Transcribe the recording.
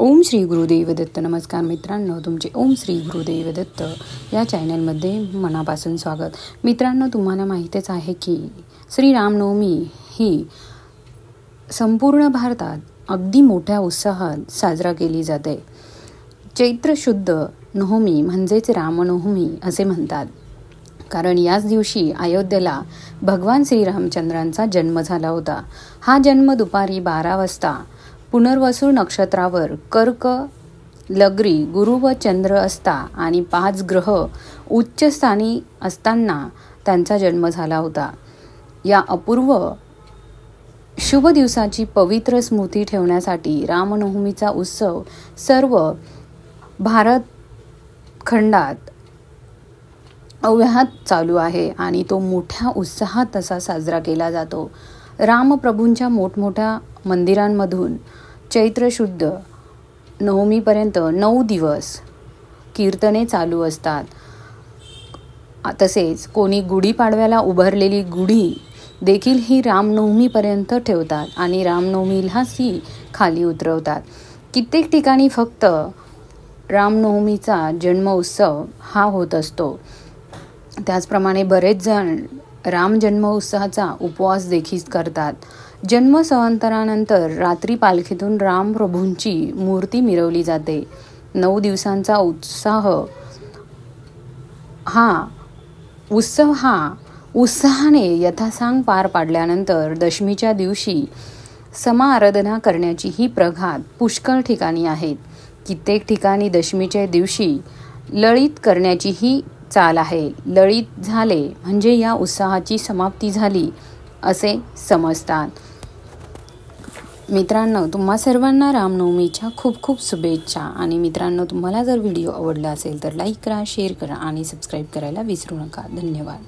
ओम श्री गुरुदेव दत्त. नमस्कार मित्रांनो, तुमचे ओम श्री गुरुदेव दत्त या चॅनलमध्ये मनापासून स्वागत. मित्रांनो, तुम्हाला माहीतच आहे की श्रीरामनवमी ही संपूर्ण भारतात अगदी मोठ्या उत्साहात साजरा केली जाते. चैत्र शुद्ध नवमी म्हणजेच रामनवमी असे म्हणतात, कारण याच दिवशी अयोध्येला भगवान श्रीरामचंद्रांचा जन्म झाला होता. हा जन्म दुपारी 12 वाजता पुनर्वसू नक्षत्रावर कर्क लग्री गुरु व चंद्र असता आणि 5 ग्रह उच्च स्थानी असताना त्यांचा जन्म झाला होता. या अपूर्व शुभ दिवसाची पवित्र स्मृती ठेवण्यासाठी रामनवमीचा उत्सव सर्व भारत खंडात अव्याहत चालू आहे आणि तो मोठ्या उत्साहात तसा साजरा केला जातो. रामप्रभूंच्या मोठमोठ्या मंदिरांमधून चैत्र शुद्ध नवमीपर्यंत 9 दिवस कीर्तने चालू असतात. तसेच कोणी गुढीपाडव्याला उभारलेली गुढी देखील ही रामनवमीपर्यंत ठेवतात आणि रामनवमीलाच ही खाली उतरवतात. कित्येक ठिकाणी फक्त रामनवमीचा जन्म उत्सव हा होत असतो. त्याचप्रमाणे बरेच जण राम जन्म उत्सवाचा उपवास देखील करतात. जन्म संवत्सरानंतर रात्री पालखीतून रामप्रभूंची मूर्ती मिरवली जाते. 9 दिवसांचा उत्सव हा उत्साहाने यथासांग पार पाडल्यानंतर दशमीच्या दिवशी समाराधना करण्याची ही प्रघात पुष्कळ ठिकाणी आहेत. कित्येक ठिकाणी दशमीच्या दिवशी लळित करण्याची ही चाल आहे. लळित झाले म्हणजे या उत्साहाची समाप्ती झाली असे समजतात. मित्रांनो, तुम्हा सर्वांना रामनवमीच्या खूप खूप शुभेच्छा. आणि मित्रांनो, तुम्हाला जर व्हिडिओ आवडला असेल तर लाईक करा, शेअर करा आणि सबस्क्राईब करायला विसरू नका. धन्यवाद.